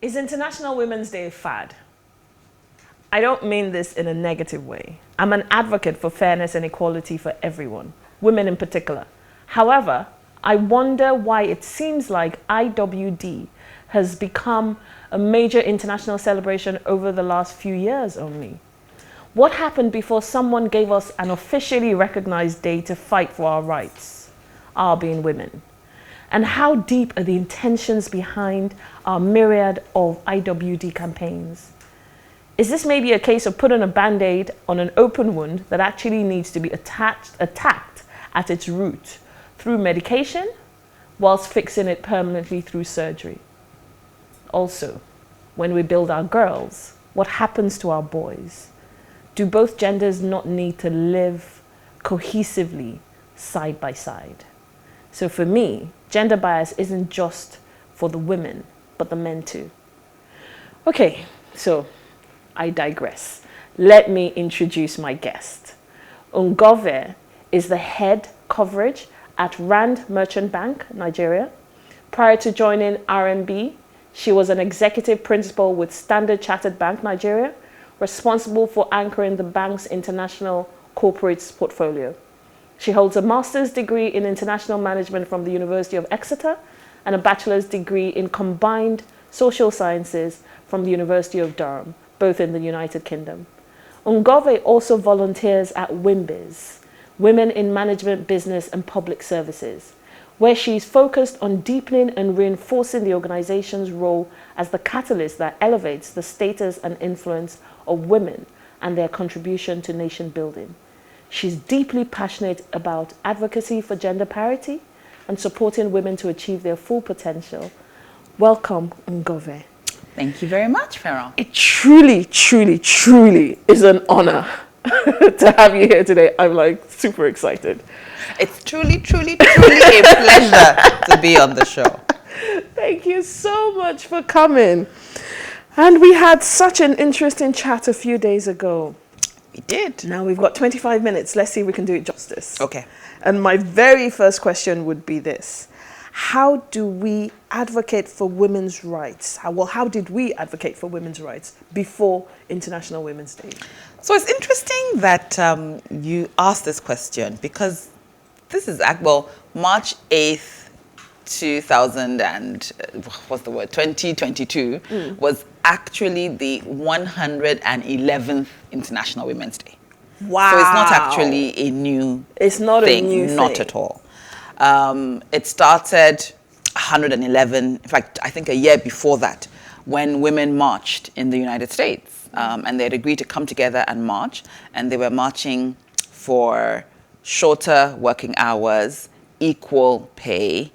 Is International Women's Day a fad? I don't mean this in a negative way. I'm an advocate for fairness and equality for everyone, women in particular. However, I wonder why it seems like IWD has become a major international celebration over the last few years only. What happened before someone gave us an officially recognized day to fight for our rights, our being women? And how deep are the intentions behind our myriad of IWD campaigns? Is this maybe a case of putting a band-aid on an open wound that actually needs to be attacked at its root through medication, whilst fixing it permanently through surgery? Also, when we build our girls, what happens to our boys? Do both genders not need to live cohesively side by side? So for me, gender bias isn't just for the women, but the men too. Okay, so I digress. Let me introduce my guest. Ngove is the head coverage at Rand Merchant Bank, Nigeria. Prior to joining RMB, she was an executive principal with Standard Chartered Bank, Nigeria, responsible for anchoring the bank's international corporates portfolio. She holds a master's degree in international management from the University of Exeter and a bachelor's degree in combined social sciences from the University of Durham, both in the United Kingdom. Ngove also volunteers at WIMBIZ, Women in Management, Business and Public Services, where she's focused on deepening and reinforcing the organization's role as the catalyst that elevates the status and influence of women and their contribution to nation building. She's deeply passionate about advocacy for gender parity and supporting women to achieve their full potential. Welcome, Ngove. Thank you very much, Feran. It truly, truly, truly is an honor to have you here today. I'm like super excited. It's truly, truly, truly a pleasure to be on the show. Thank you so much for coming. And we had such an interesting chat a few days ago. We did. Now we've got 25 minutes. Let's see if we can do it justice. Okay. And my very first question would be this. How do we advocate for women's rights? How did we advocate for women's rights before International Women's Day? So it's interesting that you asked this question because this is, March 8th, 2022 was actually the 111th International Women's Day. Wow. So it's not actually a new It's not thing, a new thing. not at all. It started 111, in fact, I think a year before that, when women marched in the United States. And they had agreed to come together and march. And they were marching for shorter working hours, equal pay,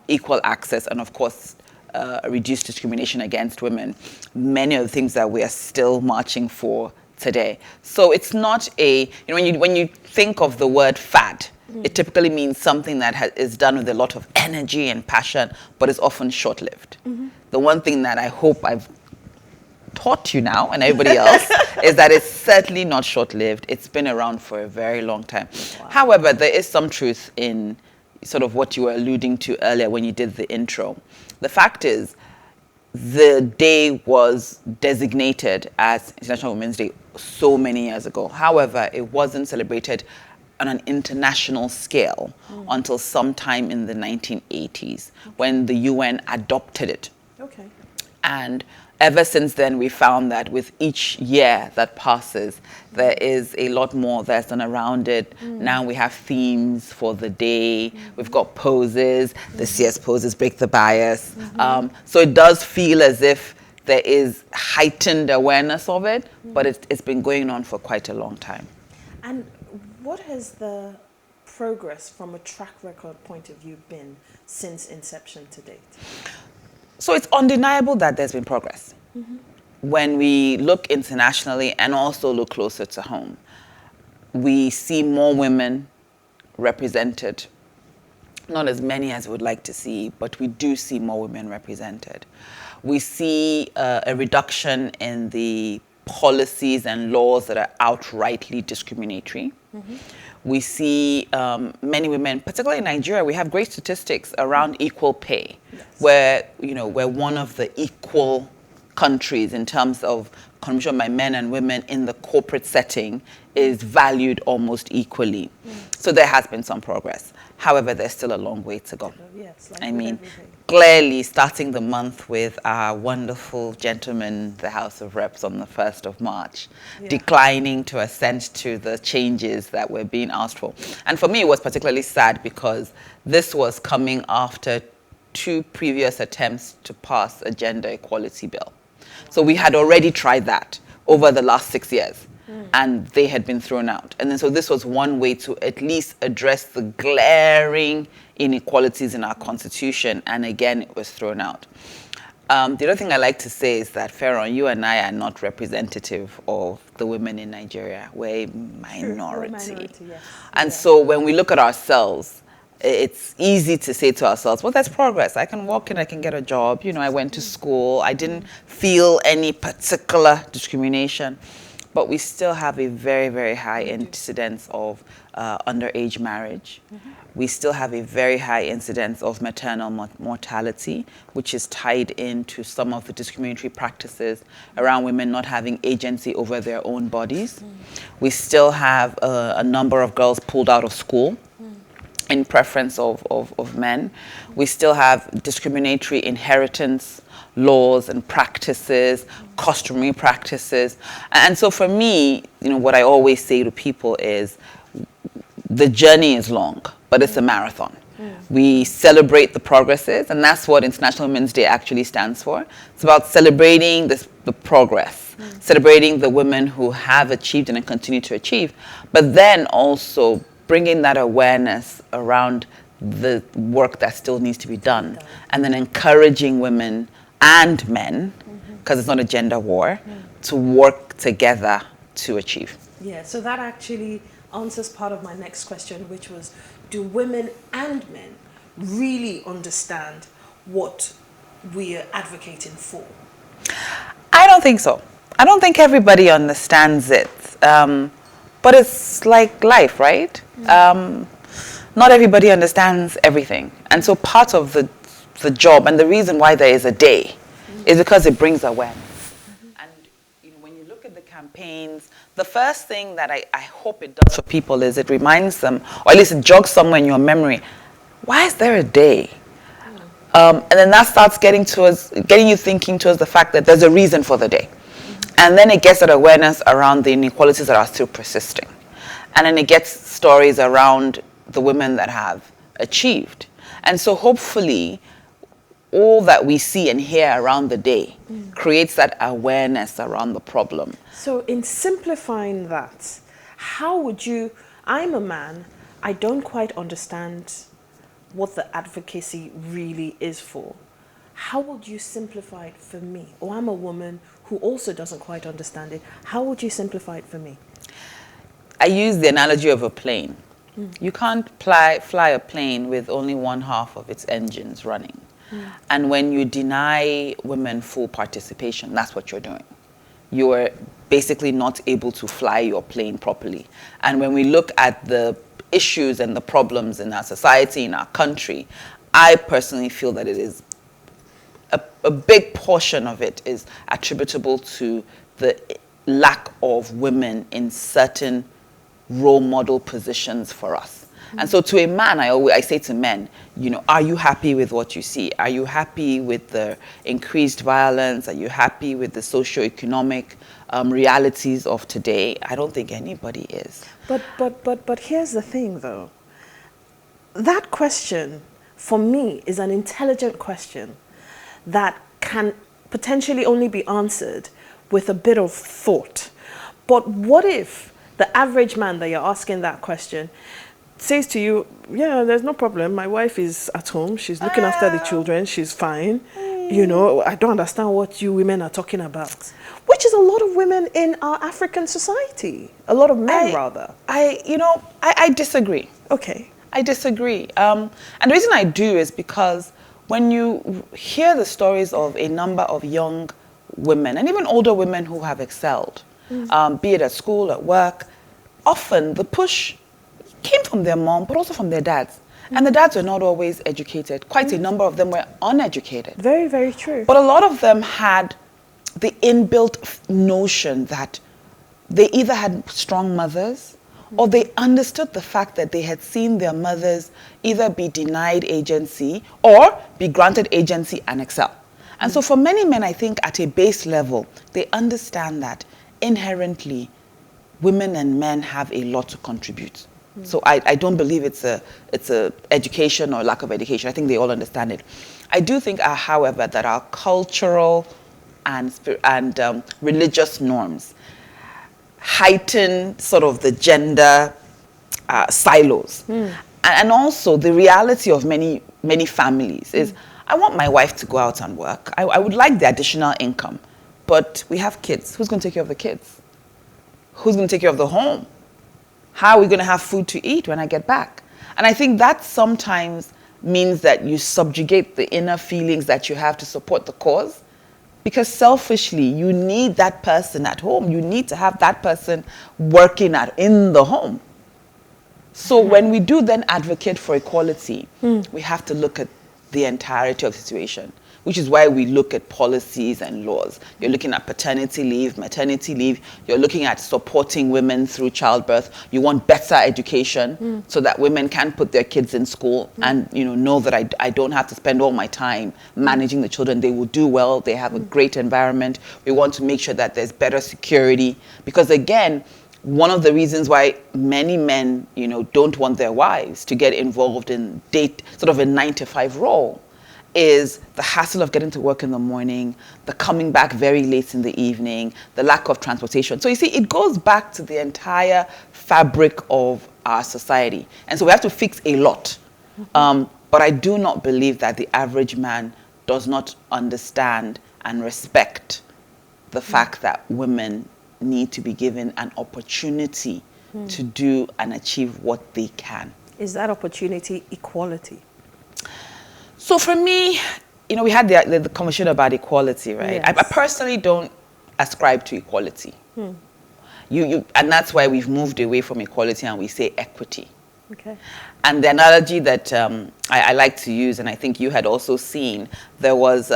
equal access, and of course, reduced discrimination against women. Many of the things that we are still marching for today. So it's not when you think of the word fad, it typically means something that is done with a lot of energy and passion, but is often short-lived. The one thing that I hope I've taught you now and everybody else is that it's certainly not short-lived. It's been around for a very long time. Wow. However, there is some truth in sort of what you were alluding to earlier when you did the intro. The fact is, the day was designated as International Women's Day so many years ago. However, it wasn't celebrated on an international scale until sometime in the 1980s when the UN adopted it. Okay. And ever since then, we found that with each year that passes, there is a lot more that's done around it. Now we have themes for the day. We've got poses. This year's poses break the bias. So it does feel as if there is heightened awareness of it, but it's been going on for quite a long time. And what has the progress from a track record point of view been since inception to date? So it's undeniable that there's been progress. When we look internationally and also look closer to home, we see more women represented. Not as many as we would like to see, but we do see more women represented. We see a reduction in the policies and laws that are outrightly discriminatory. We see many women, particularly in Nigeria, we have great statistics around equal pay, where we're one of the equal countries in terms of contribution by men and women in the corporate setting is valued almost equally. So there has been some progress. However, there's still a long way to go. Yes, like I with mean, everything. clearly starting the month with our wonderful gentleman, the House of Reps, on the 1st of March, declining to assent to the changes that were being asked for. And for me, it was particularly sad because this was coming after 2 previous attempts to pass a gender equality bill. So we had already tried that over the last 6 years. And they had been thrown out. And then so this was one way to at least address the glaring inequalities in our constitution. And again, it was thrown out. The other thing I like to say is that, Feran, you and I are not representative of the women in Nigeria. We're a minority. Yes. And so when we look at ourselves, it's easy to say to ourselves, well, there's progress. I can walk in, I can get a job. You know, I went to school. I didn't feel any particular discrimination. But we still have a very, very high incidence of underage marriage. We still have a very high incidence of maternal mortality, which is tied into some of the discriminatory practices around women not having agency over their own bodies. We still have a number of girls pulled out of school in preference of men. We still have discriminatory inheritance laws and practices, customary practices. And so for me, you know, what I always say to people is the journey is long, but it's a marathon. We celebrate the progresses, and that's what International Women's Day actually stands for. It's about celebrating the progress, celebrating the women who have achieved and continue to achieve, but then also bringing that awareness around the work that still needs to be done, and then encouraging women and men, because it's not a gender war, to work together to achieve. Yeah, so that actually answers part of my next question, which was, do women and men really understand what we are advocating for? I don't think so. I don't think everybody understands it. But it's like life, right? Not everybody understands everything. And so part of the job and the reason why there is a day is because it brings awareness. And you know, when you look at the campaigns, the first thing that I hope it does for people is it reminds them, or at least it jogs somewhere in your memory, why is there a day? And then that starts getting you thinking towards the fact that there's a reason for the day. And then it gets that awareness around the inequalities that are still persisting. And then it gets stories around the women that have achieved. And so hopefully, all that we see and hear around the day creates that awareness around the problem. So in simplifying that, how would you, I'm a man, I don't quite understand what the advocacy really is for. How would you simplify it for me? Or I'm a woman who also doesn't quite understand it. How would you simplify it for me? I use the analogy of a plane. You can't fly a plane with only one half of its engines running. And when you deny women full participation, that's what you're doing. You're basically not able to fly your plane properly. And when we look at the issues and the problems in our society, in our country, I personally feel that it is a big portion of it is attributable to the lack of women in certain role model positions for us. And so to a man, I say to men, you know, are you happy with what you see? Are you happy with the increased violence? Are you happy with the socioeconomic realities of today? I don't think anybody is. But here's the thing, though. That question, for me, is an intelligent question that can potentially only be answered with a bit of thought. But what if the average man that you're asking that question says to you, yeah, there's no problem. My wife is at home. She's looking after the children. She's fine. You know, I don't understand what you women are talking about. Which is a lot of women in our African society. A lot of men, rather. I disagree. Okay. I disagree. And the reason I do is because when you hear the stories of a number of young women, and even older women who have excelled, be it at school, at work, often the push came from their mom, but also from their dads. And the dads were not always educated. Quite a number of them were uneducated. Very, very true. But a lot of them had the inbuilt notion that they either had strong mothers or they understood the fact that they had seen their mothers either be denied agency or be granted agency and excel. And so for many men, I think at a base level, they understand that inherently women and men have a lot to contribute. So I don't believe it's a education or lack of education. I think they all understand it. I do think, however, that our cultural and religious norms heighten sort of the gender silos. And also the reality of many families is, I want my wife to go out and work. I would like the additional income, but we have kids. Who's going to take care of the kids? Who's going to take care of the home? How are we going to have food to eat when I get back? And I think that sometimes means that you subjugate the inner feelings that you have to support the cause, because selfishly, you need that person at home. You need to have that person working in the home. So when we do then advocate for equality, we have to look at the entirety of the situation, which is why we look at policies and laws. You're looking at paternity leave, maternity leave. You're looking at supporting women through childbirth. You want better education so that women can put their kids in school and know that I don't have to spend all my time managing the children. They will do well. They have a great environment. We want to make sure that there's better security, because again, one of the reasons why many men, don't want their wives to get involved in sort of a 9-to-5 role is the hassle of getting to work in the morning, the coming back very late in the evening, the lack of transportation. So you see, it goes back to the entire fabric of our society. And so we have to fix a lot. But I do not believe that the average man does not understand and respect the fact that women need to be given an opportunity to do and achieve what they can. Is that opportunity equality? So for me, we had the conversation about equality, right? Yes. I personally don't ascribe to equality. And that's why we've moved away from equality and we say equity. Okay. And the analogy that I like to use, and I think you had also seen, there was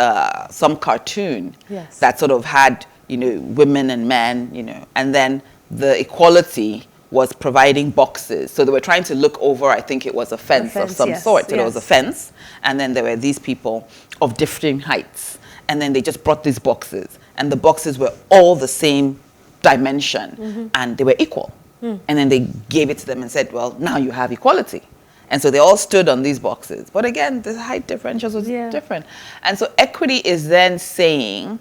some cartoon that sort of had women and men, and then the equality was providing boxes. So they were trying to look over, I think it was a fence of some sort. So there was a fence, and then there were these people of differing heights. And then they just brought these boxes, and the boxes were all the same dimension, and they were equal. And then they gave it to them and said, well, now you have equality. And so they all stood on these boxes. But again, the height differentials was different. And so equity is then saying,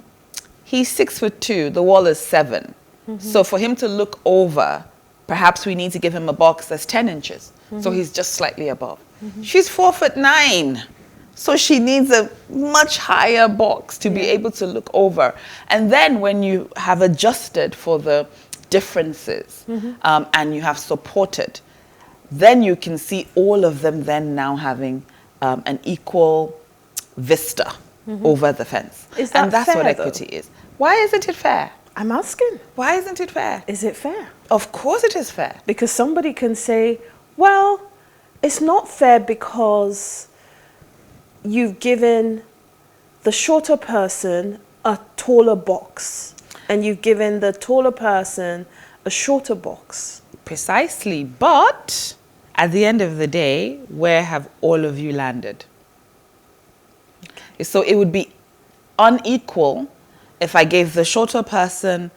he's 6'2", the wall is 7. So for him to look over, perhaps we need to give him a box that's 10 inches. So he's just slightly above. She's 4'9". So she needs a much higher box to be able to look over. And then when you have adjusted for the differences and you have supported, then you can see all of them then now having an equal vista over the fence. Is that and that's fair, what equity is. Why isn't it fair? I'm asking. Why isn't it fair? Is it fair? Of course it is fair. Because somebody can say, well, it's not fair because you've given the shorter person a taller box and you've given the taller person a shorter box. Precisely. But at the end of the day, where have all of you landed? Okay. So it would be unequal if I gave the shorter person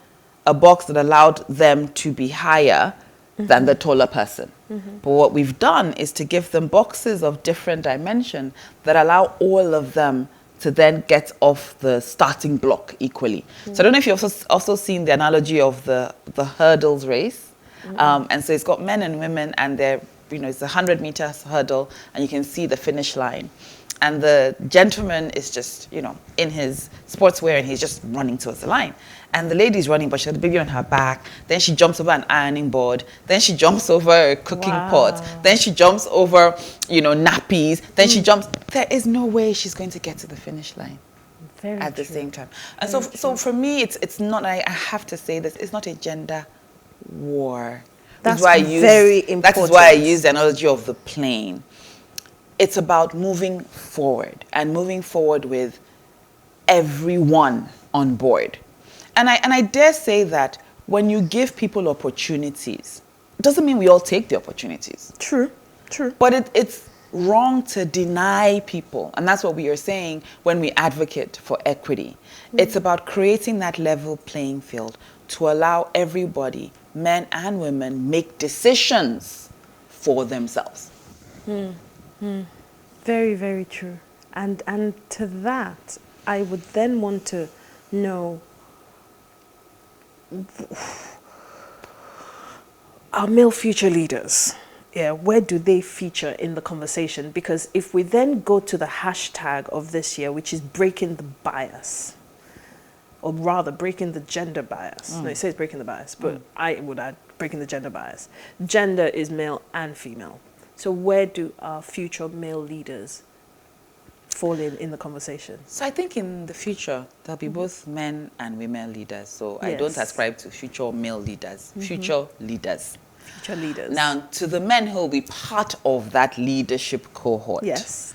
a box that allowed them to be higher than the taller person. But what we've done is to give them boxes of different dimension that allow all of them to then get off the starting block equally. So I don't know if you've also seen the analogy of the hurdles race. And so it's got men and women, and they're, it's a 100-meter hurdle, and you can see the finish line. And the gentleman is just, in his sportswear, and he's just running towards the line. And the lady's running, but she has the baby on her back. Then she jumps over an ironing board. Then she jumps over a cooking pot. Then she jumps over, nappies. Then she jumps. There is no way she's going to get to the finish line at the same time. And so for me, it's not, I have to say this, it's not a gender war. That's very important. That is why I use the analogy of the plane. It's about moving forward, and moving forward with everyone on board. And I dare say that when you give people opportunities, it doesn't mean we all take the opportunities. True. But it's wrong to deny people. And that's what we are saying when we advocate for equity. It's about creating that level playing field to allow everybody, men and women, make decisions for themselves. Very, very true. And to that, I would then want to know, our male future leaders, where do they feature in the conversation? Because if we then go to the hashtag of this year, which is breaking the bias, or rather breaking the gender bias. No, it says breaking the bias, but I would add breaking the gender bias. Gender is male and female. So where do our future male leaders fall in the conversation? So I think in the future, there'll be both men and women leaders. So I don't ascribe to future male leaders, future leaders. Future leaders. Now, to the men who will be part of that leadership cohort. Yes.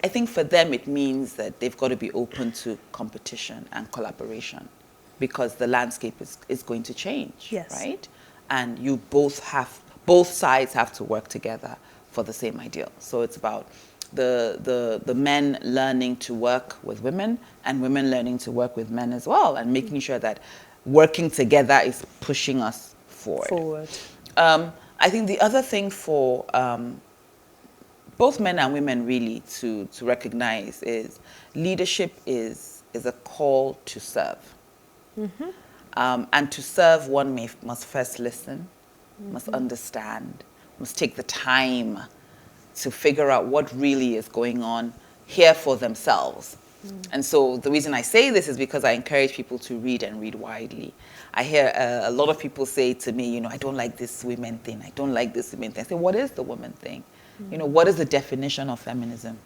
I think for them it means that they've got to be open to competition and collaboration because the landscape is going to change, Yes. right? And you both sides have to work together for the same ideal. So it's about the men learning to work with women and women learning to work with men as well and making sure that working together is pushing us forward. I think the other thing for both men and women really to recognize is leadership is a call to serve. And to serve, one must first listen, must understand, must take the time to figure out what really is going on here for themselves. And so the reason I say this is because I encourage people to read and read widely. I hear a lot of people say to me, I don't like this women thing. I don't like this women thing. I say, what is the woman thing? What is the definition of feminism?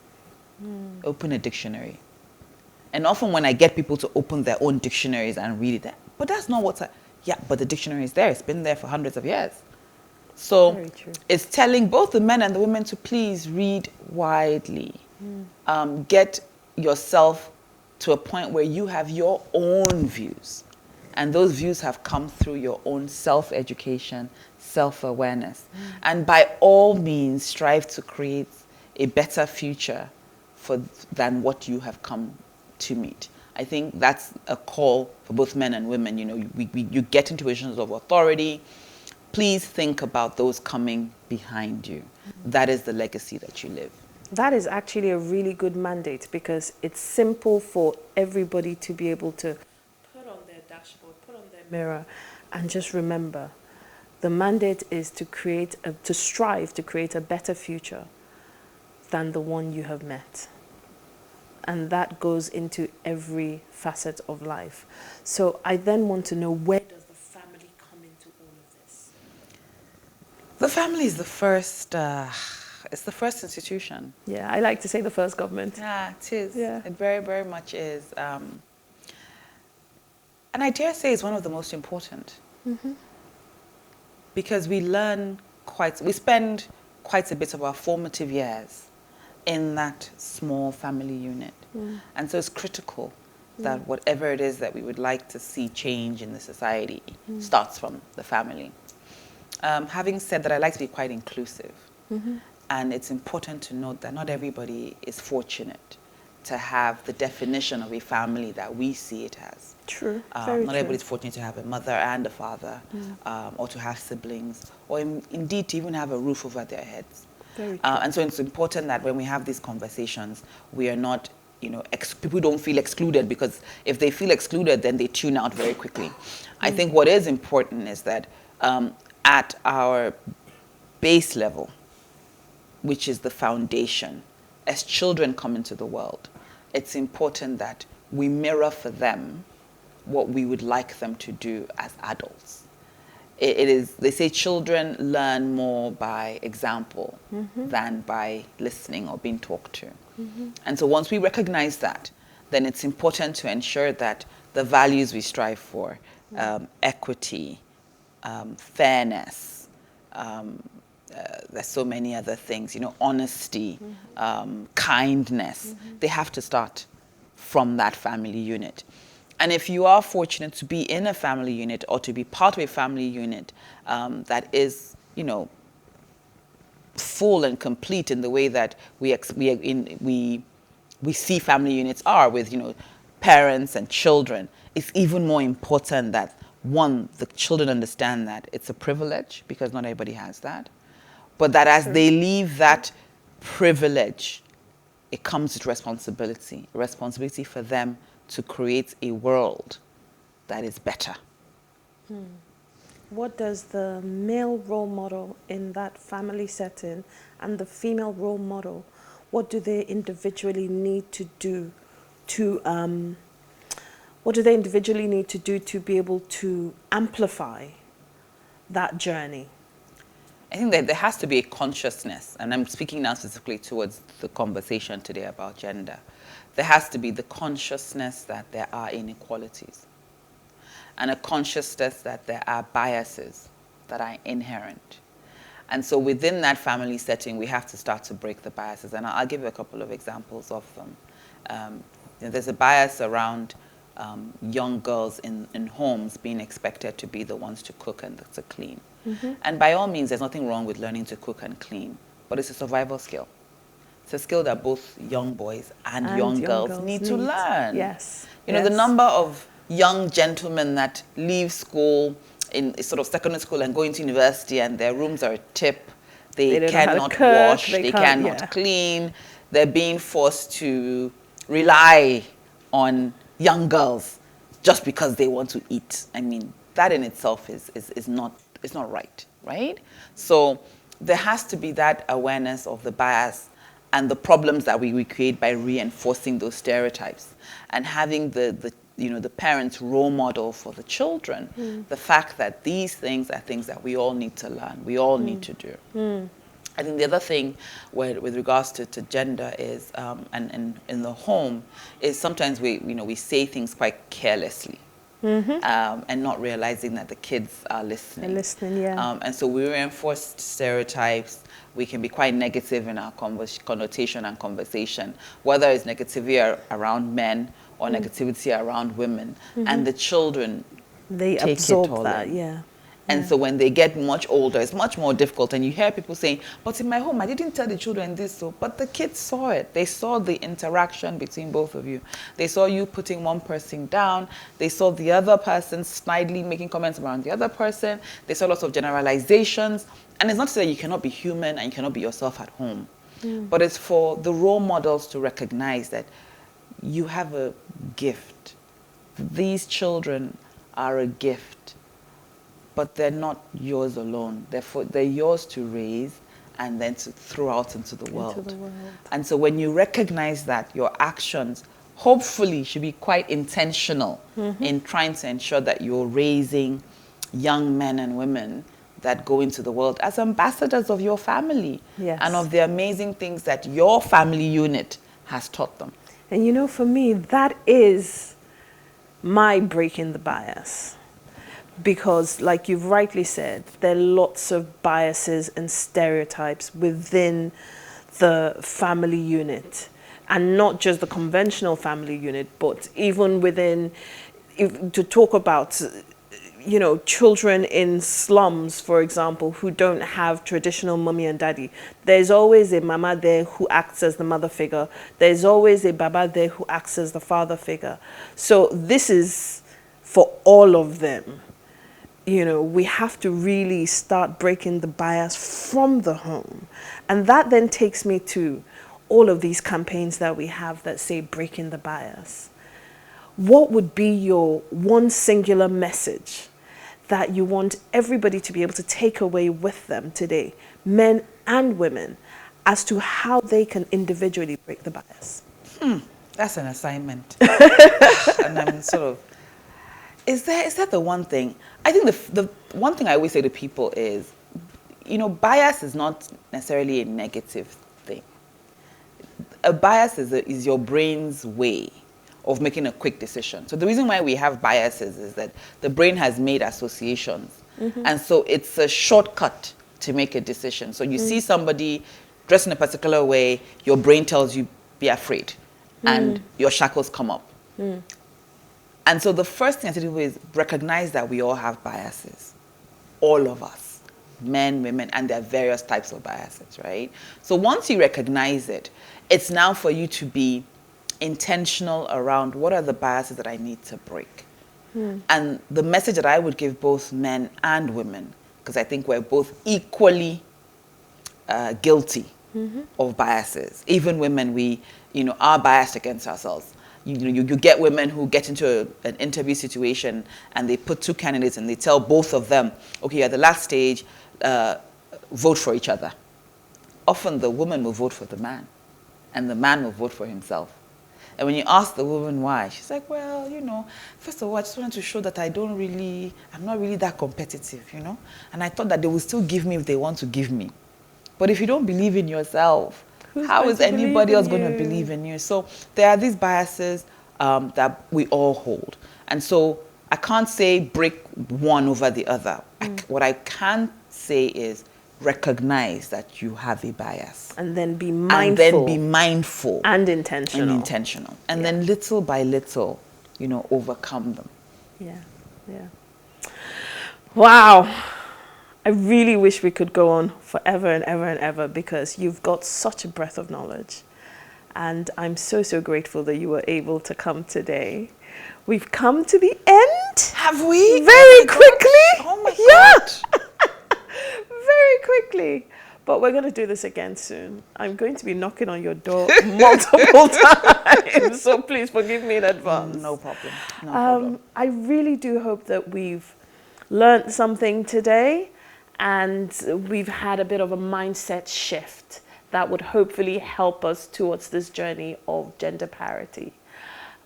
Open a dictionary. And often when I get people to open their own dictionaries and read it, but that's not but the dictionary is there. It's been there for hundreds of years. So it's telling both the men and the women to please read widely. Get yourself to a point where you have your own views. And those views have come through your own self-education, self-awareness. And by all means, strive to create a better future than what you have come to meet. I think that's a call for both men and women. You get into positions of authority. Please think about those coming behind you. That is the legacy that you live. That is actually a really good mandate because it's simple for everybody to be able to put on their dashboard, put on their mirror, and just remember, the mandate is to strive to create a better future than the one you have met. And that goes into every facet of life. So I then want to know, where does the family come into all of this? The family is the first, it's the first institution. Yeah, I like to say the first government. Yeah, it is. Yeah. It very, very much is. And I dare say it's one of the most important. Because we spend quite a bit of our formative years in that small family unit. And so it's critical that whatever it is that we would like to see change in the society starts from the family. Having said that, I like to be quite inclusive. And it's important to note that not everybody is fortunate to have the definition of a family that we see it as. True. Not everybody's fortunate to have a mother and a father, or to have siblings, or indeed to even have a roof over their heads. And so it's important that when we have these conversations, we are not, people don't feel excluded, because if they feel excluded, then they tune out very quickly. I think what is important is that at our base level, which is the foundation, as children come into the world, it's important that we mirror for them what we would like them to do as adults. They say children learn more by example than by listening or being talked to. And so once we recognize that, then it's important to ensure that the values we strive for, equity, fairness, there's so many other things, honesty, kindness, they have to start from that family unit. And if you are fortunate to be in a family unit or to be part of a family unit that is, full and complete in the way that we see family units are with, parents and children, it's even more important that, one, the children understand that it's a privilege because not everybody has that. But that as they leave that privilege, it comes with responsibility. A responsibility for them to create a world that is better. What does the male role model in that family setting and the female role model, what do they individually need to do to be able to amplify that journey? I think that there has to be a consciousness, and I'm speaking now specifically towards the conversation today about gender. There has to be the consciousness that there are inequalities, and a consciousness that there are biases that are inherent. And so within that family setting, we have to start to break the biases. And I'll give you a couple of examples of them. There's a bias around young girls in homes being expected to be the ones to cook and to clean. And by all means, there's nothing wrong with learning to cook and clean, but it's a survival skill. It's a skill that both young boys and young girls need to learn. Yes. The number of young gentlemen that leave school in sort of secondary school and go into university and their rooms are a tip. They cannot wash, they cannot clean. They're being forced to rely on young girls just because they want to eat. I mean, that in itself is not right? So there has to be that awareness of the bias and the problems that we create by reinforcing those stereotypes, and having the parents' role model for the children, the fact that these things are things that we all need to learn, we all need to do. I think the other thing with regards to gender is, and in the home, is sometimes we say things quite carelessly. And not realizing that the kids are listening. They're listening, yeah. And so we reinforce stereotypes. We can be quite negative in our connotation and conversation, whether it's negativity around men or negativity around women. And the children they take absorb it all that, in. yeah. And so when they get much older, it's much more difficult. And you hear people saying, but in my home, I didn't tell the children this. But the kids saw it. They saw the interaction between both of you. They saw you putting one person down. They saw the other person snidely making comments around the other person. They saw lots of generalizations. And it's not to say you cannot be human and you cannot be yourself at home. But it's for the role models to recognize that you have a gift. These children are a gift. But they're not yours alone. They're yours to raise and then to throw out into the world. And so when you recognize that, your actions hopefully should be quite intentional in trying to ensure that you're raising young men and women that go into the world as ambassadors of your family and of the amazing things that your family unit has taught them. And for me, that is my breaking the bias. Because, like you've rightly said, there are lots of biases and stereotypes within the family unit. And not just the conventional family unit, but even within, to talk about, children in slums, for example, who don't have traditional mummy and daddy. There's always a mama there who acts as the mother figure. There's always a baba there who acts as the father figure. So this is for all of them. We have to really start breaking the bias from the home. And that then takes me to all of these campaigns that we have that say breaking the bias. What would be your one singular message that you want everybody to be able to take away with them today, men and women, as to how they can individually break the bias? That's an assignment. And I'm sort of, is that the one thing? I think the one thing I always say to people is, bias is not necessarily a negative thing. A bias is your brain's way of making a quick decision. So the reason why we have biases is that the brain has made associations. And so it's a shortcut to make a decision. So you see somebody dressed in a particular way, your brain tells you, be afraid. And your shackles come up. And so the first thing I have to do is recognize that we all have biases. All of us. Men, women, and there are various types of biases, right? So once you recognize it, it's now for you to be intentional around what are the biases that I need to break. And the message that I would give both men and women, because I think we're both equally guilty of biases. Even women, we, are biased against ourselves. You get women who get into an interview situation and they put two candidates and they tell both of them, okay, at the last stage, vote for each other. Often the woman will vote for the man and the man will vote for himself. And when you ask the woman why, she's like, well, first of all, I just wanted to show that I'm not really that competitive, And I thought that they will still give me if they want to give me. But if you don't believe in yourself, how is anybody else going to believe in you? So there are these biases that we all hold. And so I can't say break one over the other. What I can say is recognize that you have a bias. And then be mindful. And intentional. And then little by little, overcome them. Yeah. Wow. I really wish we could go on forever and ever and ever, because you've got such a breadth of knowledge. And I'm so, so grateful that you were able to come today. We've come to the end. Have we? Very quickly. Oh my God. Very quickly. But we're going to do this again soon. I'm going to be knocking on your door multiple times. So please forgive me in advance. No problem. I really do hope that we've learned something today, and we've had a bit of a mindset shift that would hopefully help us towards this journey of gender parity.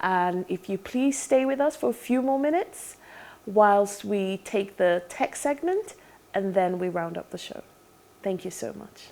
And if you please stay with us for a few more minutes whilst we take the tech segment, and then we round up the show. Thank you so much.